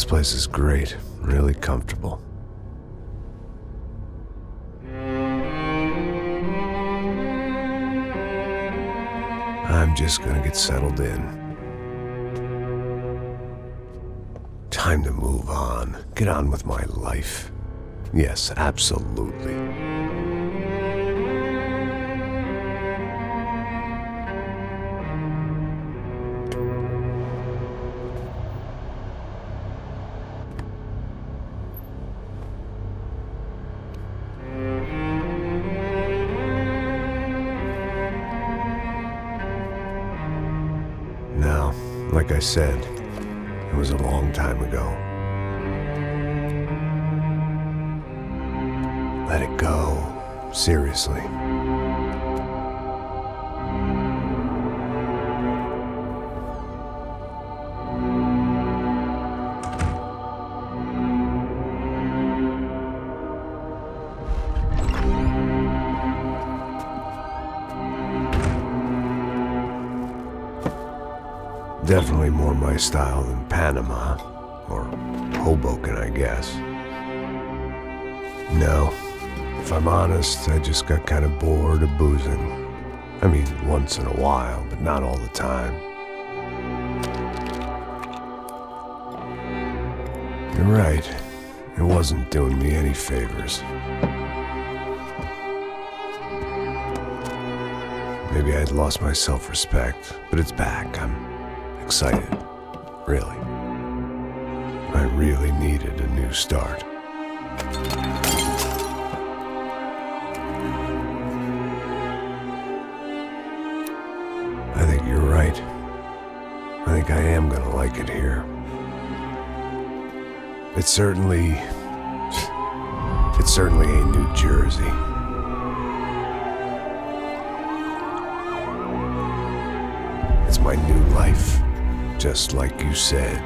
This place is great, really comfortable. I'm just gonna get settled in. Time to move on. Get on with my life. Yes, absolutely. Now, like I said, it was a long time ago. Let it go. Seriously. Definitely more my style than Panama, or Hoboken, I guess. No, if I'm honest, I just got kind of bored of boozing. I mean, once in a while, but not all the time. You're right, it wasn't doing me any favors. Maybe I'd lost my self-respect, but it's back. I'm excited, really. I really needed a new start. I think you're right. I think I am gonna like it here. It's certainly ain't New Jersey. It's my new life. Just like you said.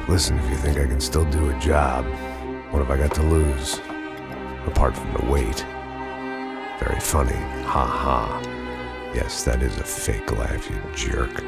Listen, if you think I can still do a job, what have I got to lose? Apart from the weight. Very funny. Ha ha. Yes, that is a fake laugh, you jerk.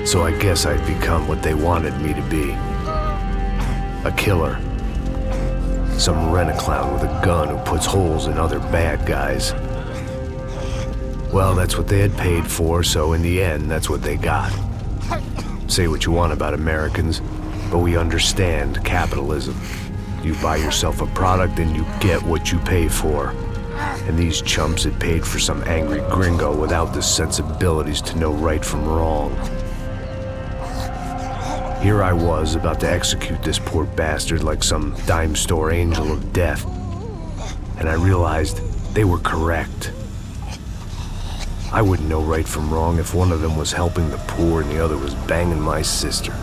So I guess I'd become what they wanted me to be. A killer. Some rent-a-clown with a gun who puts holes in other bad guys. Well, that's what they had paid for, so in the end, that's what they got. Say what you want about Americans, but we understand capitalism. You buy yourself a product and you get what you pay for. And these chumps had paid for some angry gringo without the sensibilities to know right from wrong. Here I was, about to execute this poor bastard like some dime store angel of death. And I realized they were correct. I wouldn't know right from wrong if one of them was helping the poor and the other was banging my sister.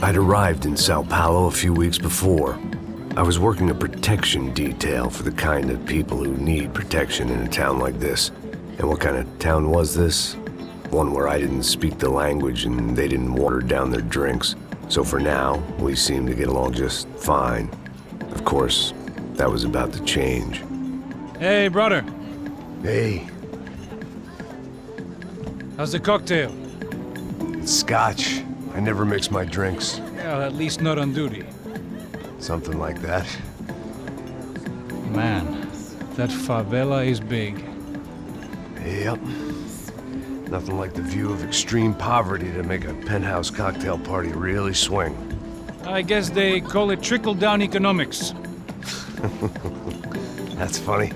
I'd arrived in São Paulo a few weeks before. I was working a protection detail for the kind of people who need protection in a town like this. And what kind of town was this? One where I didn't speak the language and they didn't water down their drinks. So for now, we seemed to get along just fine. Of course, that was about to change. Hey, brother. Hey. How's the cocktail? It's scotch. I never mix my drinks. Well, at least not on duty. Something like that. Man, that favela is big. Yep. Nothing like the view of extreme poverty to make a penthouse cocktail party really swing. I guess they call it trickle-down economics. That's funny.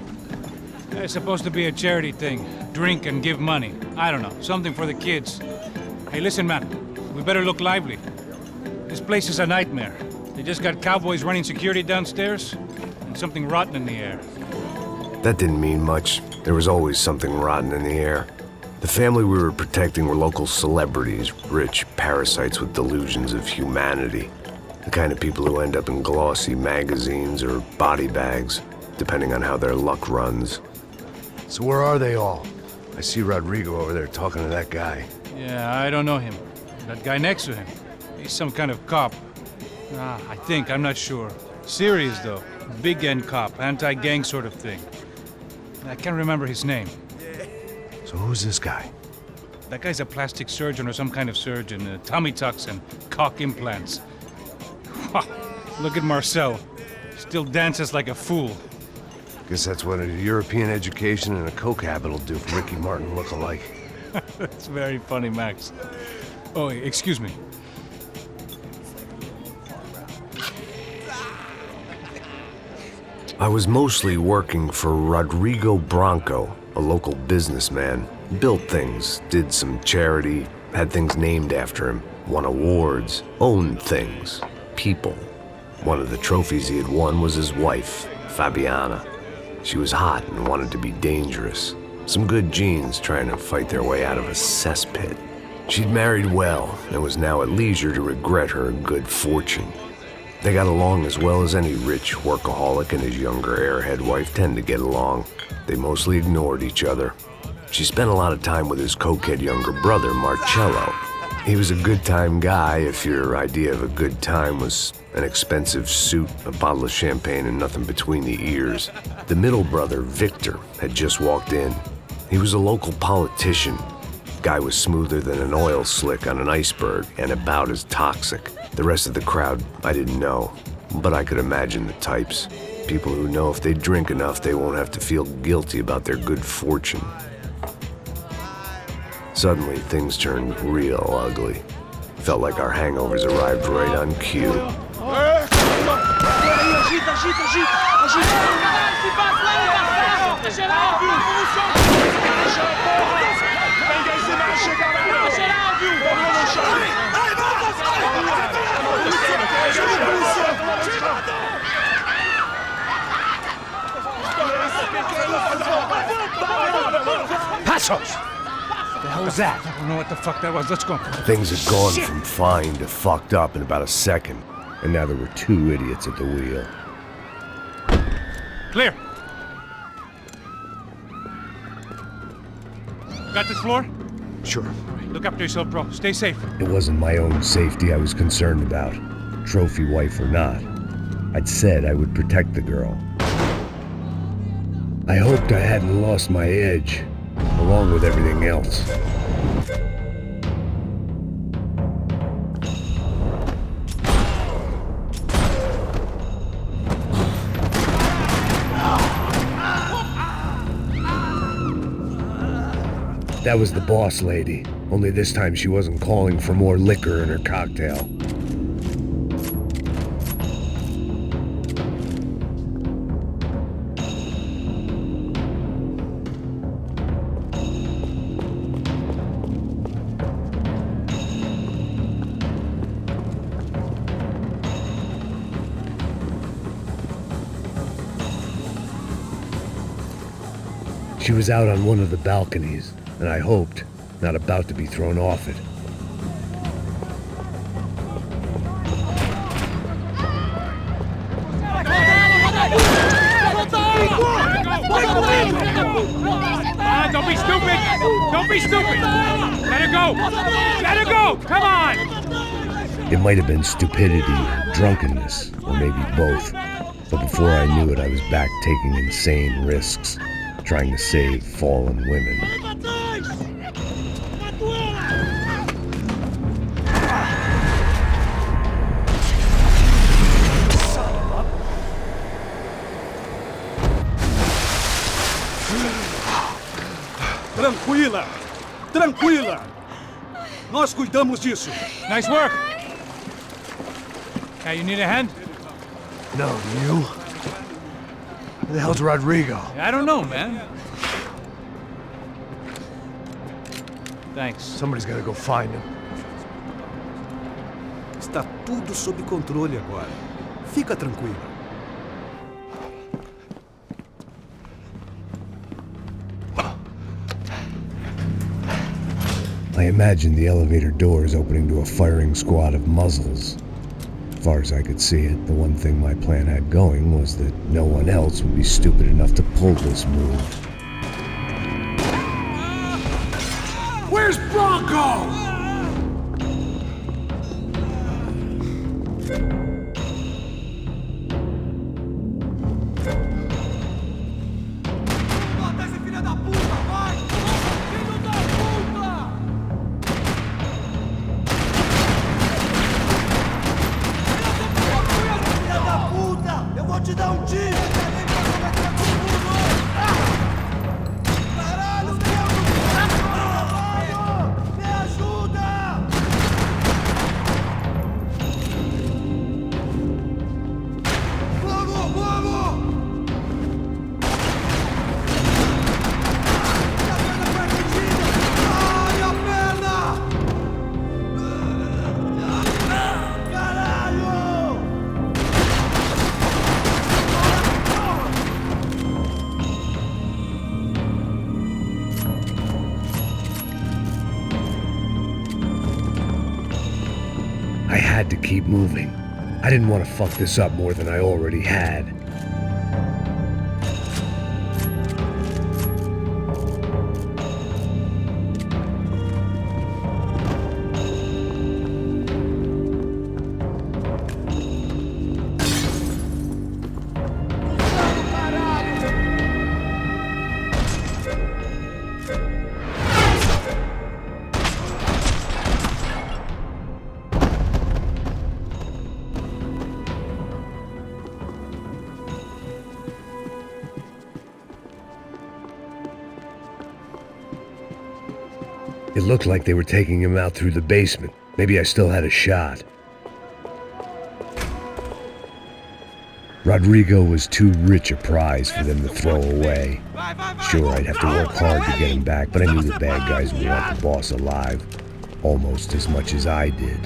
It's supposed to be a charity thing. Drink and give money. I don't know, something for the kids. Hey, listen, man. We better look lively. This place is a nightmare. They just got cowboys running security downstairs, and something rotten in the air. That didn't mean much. There was always something rotten in the air. The family we were protecting were local celebrities, rich parasites with delusions of humanity. The kind of people who end up in glossy magazines or body bags, depending on how their luck runs. So where are they all? I see Rodrigo over there talking to that guy. Yeah, I don't know him. That guy next to him. He's some kind of cop. I think, I'm not sure. Serious, though. Big-end cop, anti-gang sort of thing. I can't remember his name. So who's this guy? That guy's a plastic surgeon or some kind of surgeon. Tummy tucks and cock implants. Look at Marcel. Still dances like a fool. Guess that's what a European education and a coke habit will do for Ricky Martin look-alike. That's very funny, Max. Oh, excuse me. I was mostly working for Rodrigo Branco, a local businessman. Built things, did some charity, had things named after him, won awards, owned things, people. One of the trophies he had won was his wife, Fabiana. She was hot and wanted to be dangerous. Some good genes trying to fight their way out of a cesspit. She'd married well and was now at leisure to regret her good fortune. They got along as well as any rich workaholic and his younger airhead wife tend to get along. They mostly ignored each other. She spent a lot of time with his cokehead younger brother, Marcello. He was a good-time guy if your idea of a good time was an expensive suit, a bottle of champagne, and nothing between the ears. The middle brother, Victor, had just walked in. He was a local politician. Guy was smoother than an oil slick on an iceberg and about as toxic. The rest of the crowd, I didn't know, but I could imagine the types. People who know if they drink enough, they won't have to feel guilty about their good fortune. Suddenly, things turned real ugly. Felt like our hangovers arrived right on cue. Passos! The hell was that? I don't know what the fuck that was. Let's go. Things had gone from fine to fucked up in about a second, and now there were two idiots at the wheel. Clear. Got this floor? Sure. All right, look after yourself, bro. Stay safe. It wasn't my own safety I was concerned about, trophy wife or not. I'd said I would protect the girl. I hoped I hadn't lost my edge. along with everything else. That was the boss lady, only this time she wasn't calling for more liquor in her cocktail. She was out on one of the balconies, and I hoped, not about to be thrown off it. Don't be stupid! Don't be stupid! Let her go! Let her go! Come on! It might have been stupidity or drunkenness, or maybe both. But before I knew it, I was back taking insane risks, trying to save fallen women. Tranquila! Tranquila! Nós cuidamos disso. Nice work! Hey, you need a hand? No, you? Where the hell's Rodrigo? I don't know, man. Thanks. Somebody's gotta go find him. Está tudo sob controle agora. Fica tranquila. I imagined the elevator doors opening to a firing squad of muzzles. As far as I could see it, the one thing my plan had going was that no one else would be stupid enough to pull this move. Where's Bronco? I had to keep moving. I didn't want to fuck this up more than I already had. It looked like they were taking him out through the basement. Maybe I still had a shot. Rodrigo was too rich a prize for them to throw away. Sure, I'd have to work hard to get him back, but I knew the bad guys would want the boss alive, almost as much as I did.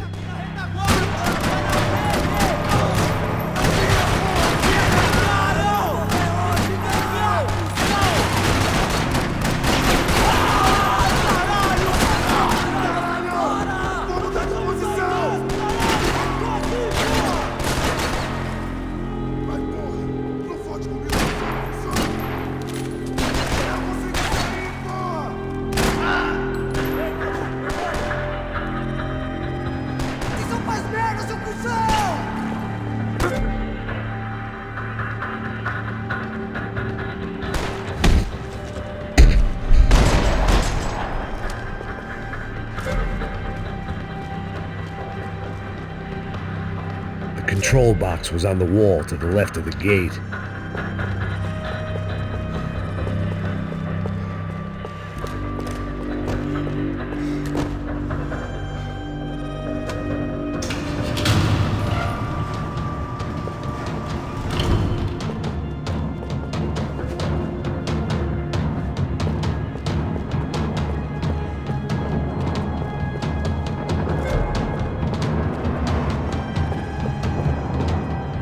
control box was on the wall to the left of the gate.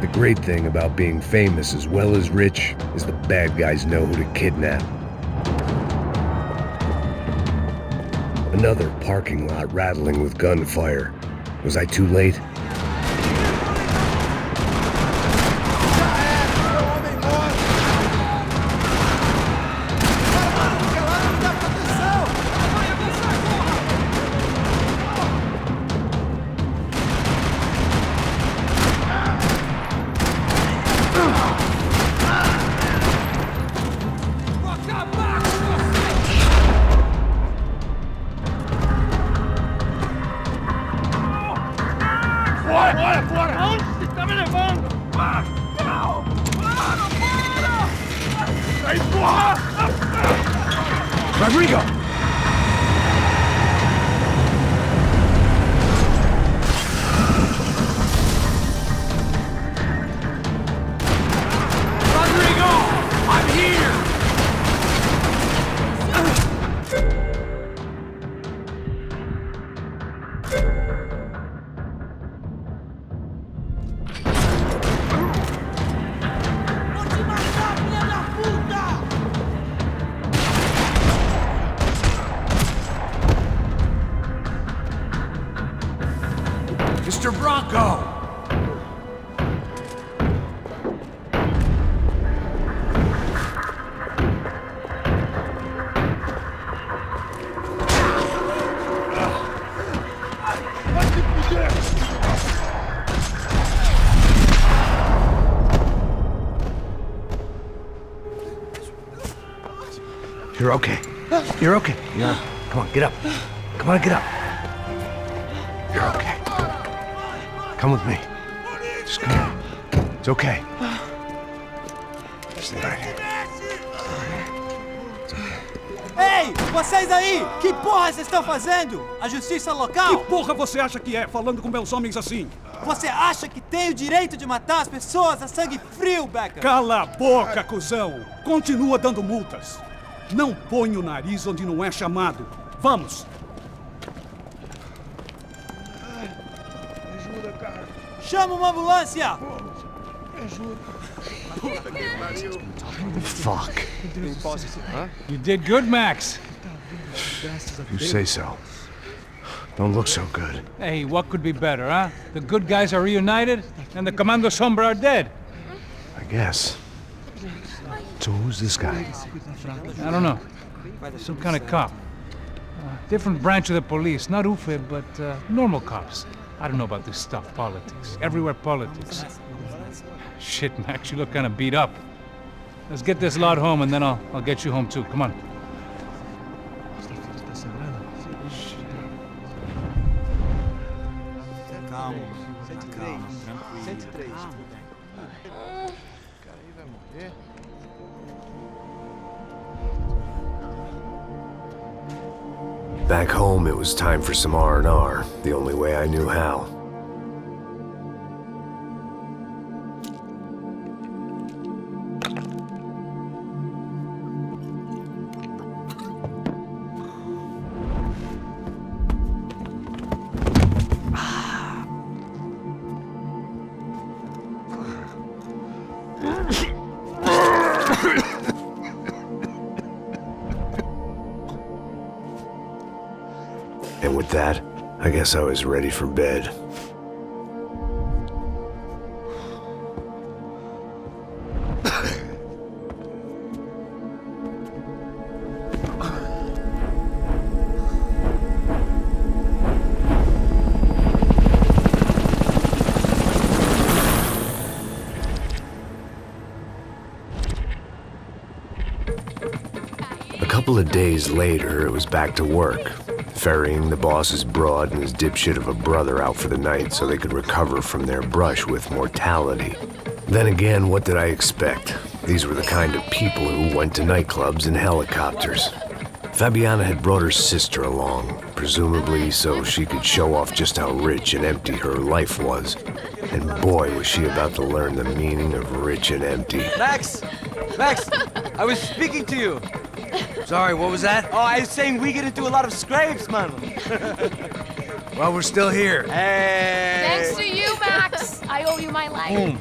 The great thing about being famous as well as rich is the bad guys know who to kidnap. Another parking lot rattling with gunfire. Was I too late? Rodrigo! Rodrigo! I'm here! Mr. Bronco! You're okay. You're okay. Yeah. Come on, get up. Come on, get up. You're okay. Come with me. Just come on. It's okay. Stay right here. Ei, vocês aí! Que porra vocês estão fazendo? A justiça local? Que porra você acha que é, falando com meus homens assim? Você acha que tem o direito de matar as pessoas a sangue frio, Becker? Cala a boca, cuzão! Continua dando multas. Não põe o nariz onde não é chamado. Vamos! Chama uma ambulância! Fuck. You did good, Max. You say so. Don't look so good. Hey, what could be better, huh? The good guys are reunited, and the Commando Sombra are dead. I guess. So who's this guy? I don't know. Some kind of cop. Different branch of the police. Not UFE, but normal cops. I don't know about this stuff, politics. Everywhere politics. Shit, Max, you look kind of beat up. Let's get this lot home, and then I'll get you home too. Come on. Calma, calma, tranquilo. Back home, it was time for some R&R, the only way I knew how. And with that, I guess I was ready for bed. A couple of days later, it was back to work. ferrying the boss's broad and his dipshit of a brother out for the night so they could recover from their brush with mortality. Then again, what did I expect? These were the kind of people who went to nightclubs in helicopters. Fabiana had brought her sister along, presumably so she could show off just how rich and empty her life was. And boy, was she about to learn the meaning of rich and empty. Max! Max! I was speaking to you! Sorry, what was that? Oh, I was saying we get into a lot of scrapes, man. Well, we're still here. Hey! Thanks to you, Max. I owe you my life.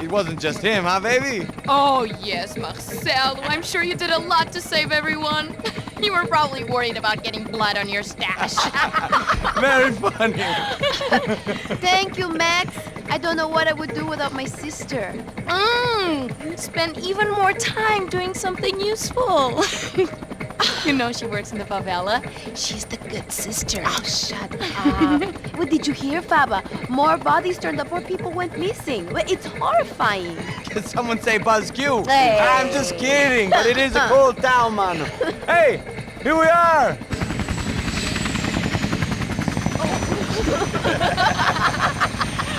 It wasn't just him, huh, baby? Oh, yes, Marcel. I'm sure you did a lot to save everyone. You were probably worried about getting blood on your stash. Very funny. Thank you, Max. I don't know what I would do without my sister. Spend even more time doing something useful. You know she works in the favela. She's the good sister. Oh, shut up. What did you hear, Faba? More bodies turned up where people went missing. It's horrifying. Did someone say Buzz Q? Hey. I'm just kidding, but it is a cool town, man. Hey, here we are.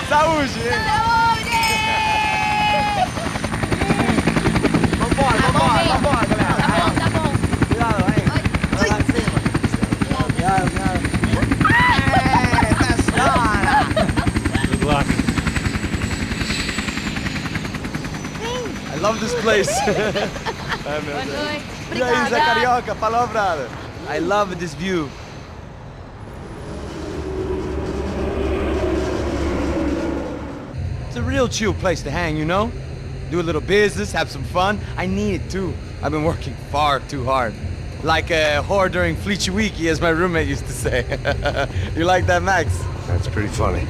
Saúde! Vambora, galera. Tá bom. Cuidado, aí. Vai lá em cima. Cuidado. Good luck. I love this place. E aí, Zé Carioca, falou, brother. I love this view. It's a real chill place to hang, you know? Do a little business, have some fun. I need it too. I've been working far too hard. Like a whore during Fleechy Weeky, as my roommate used to say. You like that, Max? That's pretty funny.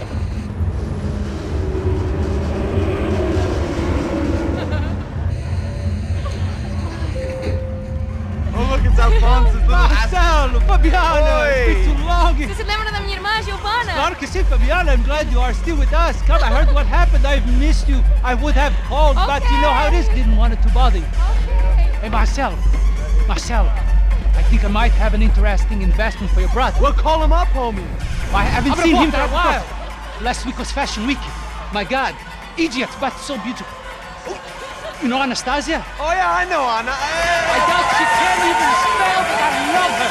Oh, look, it's Alfonso's little Marcelo, Fabiana, Oi. it's been too long. Você se lembra da minha irmã, Giovanna? Claro que sim, Fabiana. I'm glad you are still with us. Come, I heard what happened. I've missed you. I would have called, but you know how it is. Didn't want it to bother you. Okay. Hey, Marcelo, I think I might have an interesting investment for your brother. Well, call him up, homie. I haven't seen him for a while. Last week was Fashion Week. My God, Egypt, but so beautiful. You know Anastasia? Oh, yeah, I know, Anna. I doubt she can't even spell, but I love her.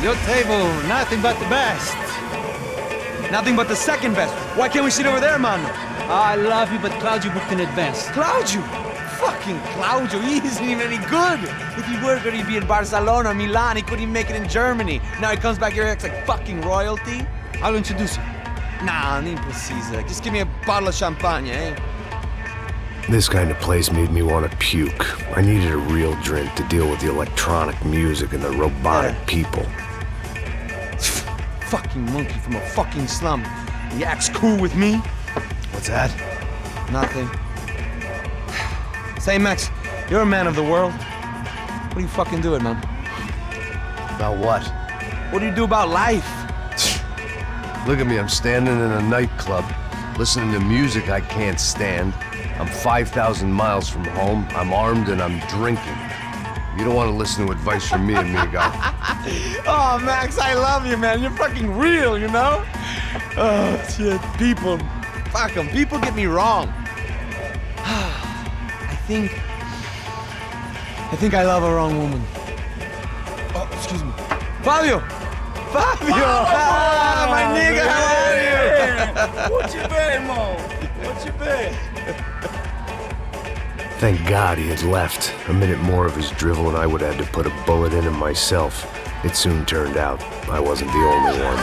Your table, nothing but the best. Nothing but the second best. Why can't we sit over there, man? I love you, but Claudio booked in advance. Claudio! Fucking Claudio, he isn't even any good. If he were good, he'd be in Barcelona, Milan. He couldn't make it in Germany. Now he comes back here, acts like fucking royalty. I'll introduce you. Nah, nem precisa. Just give me a bottle of champagne, eh? This kind of place made me want to puke. I needed a real drink to deal with the electronic music and the robotic people. Fucking monkey from a fucking slum. He acts cool with me. What's that? Nothing. Say, Max, you're a man of the world. What are you fucking doing, man? About what? What do you do about life? Look at me, I'm standing in a nightclub, listening to music I can't stand. I'm 5,000 miles from home, I'm armed, and I'm drinking. You don't want to listen to advice from me, amigo. Oh, Max, I love you, man. You're fucking real, you know? Oh, shit. People. Fuck them. People get me wrong. I think I love a wrong woman. Oh, excuse me. Fabio! Fabio! Ah, my nigga, how are you? Vou te ver, irmão. Vou te ver. Thank God he had left. A minute more of his drivel and I would have had to put a bullet in him myself. It soon turned out I wasn't the only one.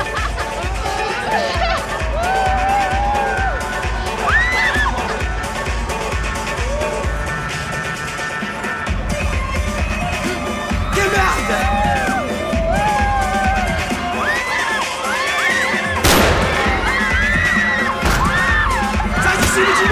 Sai de cima de mim!